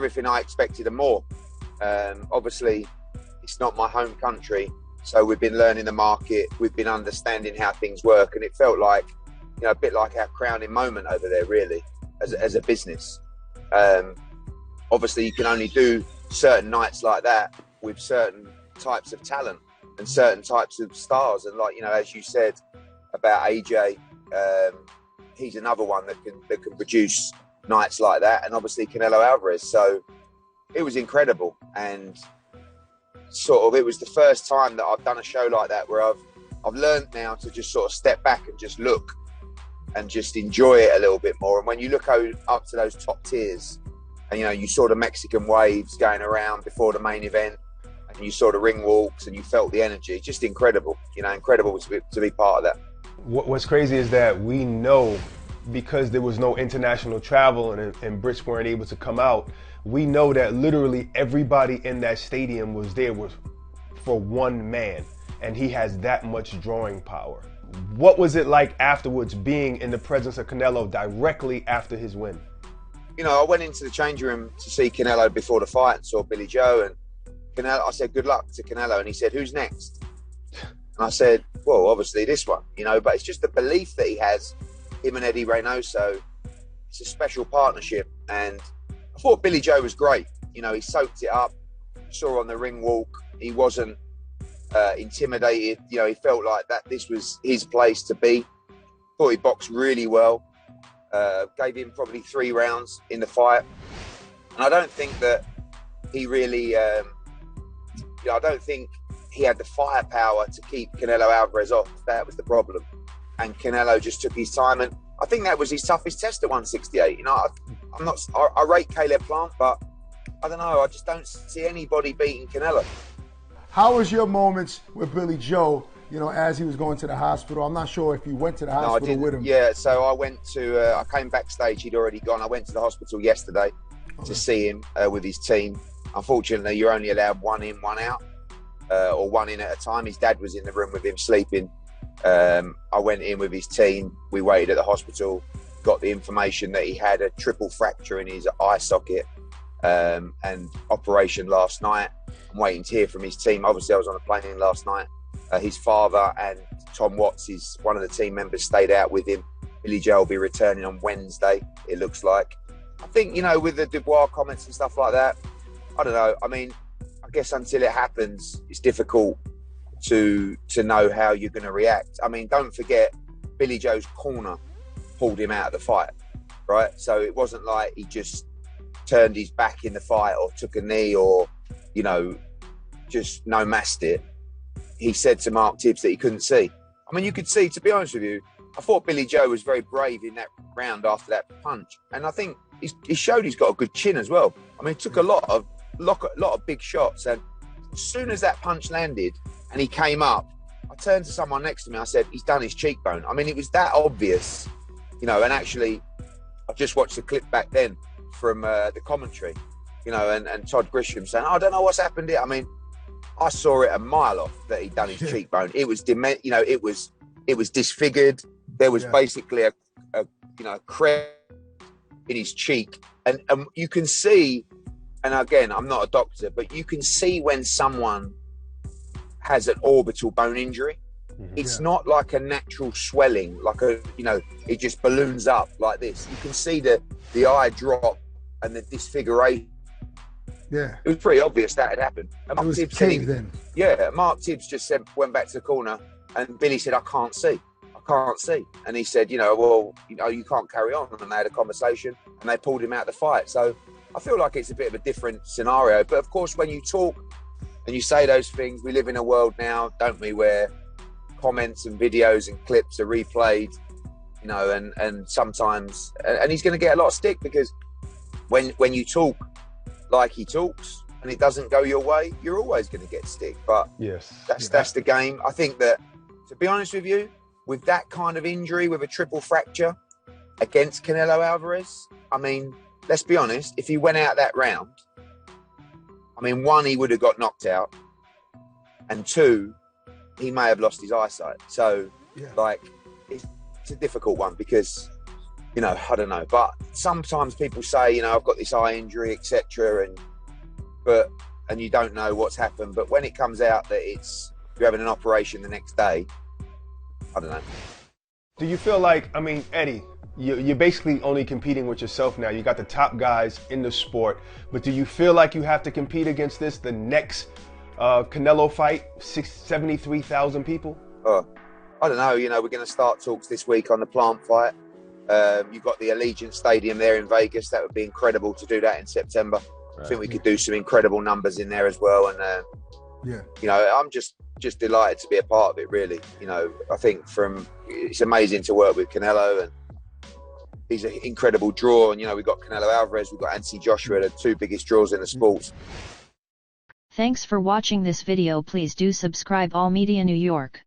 everything I expected and more. Obviously, it's not my home country, so we've been learning the market, we've been understanding how things work, and it felt like, you know, a bit like our crowning moment over there, really, as a business. Obviously, you can only do certain nights like that with certain types of talent and certain types of stars. And like, you know, as you said about AJ, he's another one that can produce nights like that. And obviously Canelo Alvarez. So it was incredible. And sort of, it was the first time that I've done a show like that where I've learned now to just sort of step back and just look and just enjoy it a little bit more. And when you look up to those top tiers, and you know, you saw the Mexican waves going around before the main event, and you saw the ring walks, and you felt the energy. Just incredible, you know, incredible to be part of that. What's crazy is that we know, because there was no international travel and Brits weren't able to come out, we know that literally everybody in that stadium was there for one man, and he has that much drawing power. What was it like afterwards, being in the presence of Canelo directly after his win? You know, I went into the changing room to see Canelo before the fight and saw Billy Joe, and Canelo, I said, good luck to Canelo. And he said, who's next? And I said, well, obviously this one, you know, but it's just the belief that he has, him and Eddie Reynoso. It's a special partnership. And I thought Billy Joe was great. You know, he soaked it up. Saw on the ring walk, he wasn't intimidated. You know, he felt like that this was his place to be. Thought he boxed really well. Gave him probably 3 rounds in the fight. And I don't think that he really, I don't think he had the firepower to keep Canelo Alvarez off. That was the problem. And Canelo just took his time. And I think that was his toughest test at 168. You know, I rate Caleb Plant, but I don't know. I just don't see anybody beating Canelo. How was your moments with Billy Joe, you know, as he was going to the hospital? I'm not sure if you went to the hospital with him. Yeah, so I came backstage. He'd already gone. I went to the hospital yesterday to see him with his team. Unfortunately, you're only allowed 1 in, 1 out, or 1 in at a time. His dad was in the room with him sleeping. I went in with his team. We waited at the hospital, got the information that he had a triple fracture in his eye socket, and operation last night. I'm waiting to hear from his team. Obviously, I was on a plane last night. His father and Tom Watts, one of the team members, stayed out with him. Billy Joe will be returning on Wednesday, it looks like. I think, you know, with the Dubois comments and stuff like that, I don't know. I mean, I guess until it happens, it's difficult to know how you're going to react. I mean, don't forget, Billy Joe's corner pulled him out of the fight, right? So it wasn't like he just turned his back in the fight or took a knee or, you know, just no-massed it. He said to Mark Tibbs that he couldn't see. I mean, you could see, to be honest with you, I thought Billy Joe was very brave in that round after that punch. And I think he showed he's got a good chin as well. I mean, he took a lot of big shots. And as soon as that punch landed and he came up, I turned to someone next to me. I said, he's done his cheekbone. I mean, it was that obvious, you know. And actually, I just watched the clip back then from the commentary, you know, and Todd Grisham saying, I don't know what's happened here. I mean, I saw it a mile off that he'd done his cheekbone. It was, you know, it was disfigured. There was basically a crease in his cheek, and you can see. And again, I'm not a doctor, but you can see when someone has an orbital bone injury. Mm-hmm. It's not like a natural swelling, like it just balloons up like this. You can see the eye drop and the disfiguration. Yeah, it was pretty obvious that had happened. And Mark Tibbs caved in. Yeah, Mark Tibbs just went back to the corner, and Billy said, I can't see. And he said, you know, well, you know, you can't carry on. And they had a conversation, and they pulled him out of the fight. So I feel like it's a bit of a different scenario. But of course, when you talk and you say those things, we live in a world now, don't we, where comments and videos and clips are replayed, you know, and sometimes, and he's going to get a lot of stick, because when you talk like he talks and it doesn't go your way, you're always going to get stick. But yes, that's the game. I think that, to be honest with you, with that kind of injury, with a triple fracture against Canelo Alvarez, I mean, let's be honest, if he went out that round, I mean, 1, he would have got knocked out, and 2, he may have lost his eyesight. So, like, it's a difficult one, because you know, I don't know. But sometimes people say, you know, I've got this eye injury, etc., and you don't know what's happened. But when it comes out that you're having an operation the next day, I don't know. Do you feel like, I mean, Eddie, you're basically only competing with yourself now. You got the top guys in the sport, but do you feel like you have to compete against the next Canelo fight, 73,000 people? Oh, I don't know. You know, we're going to start talks this week on the Plant fight. You've got the Allegiant Stadium there in Vegas. That would be incredible to do that in September. Right. I think we could do some incredible numbers in there as well. And you know, I'm just delighted to be a part of it. Really, you know, I think it's amazing to work with Canelo, and he's an incredible draw. And you know, we've got Canelo Alvarez, we've got Anthony Joshua, the two biggest draws in the sports. Thanks for watching this video. Please do subscribe All Media New York.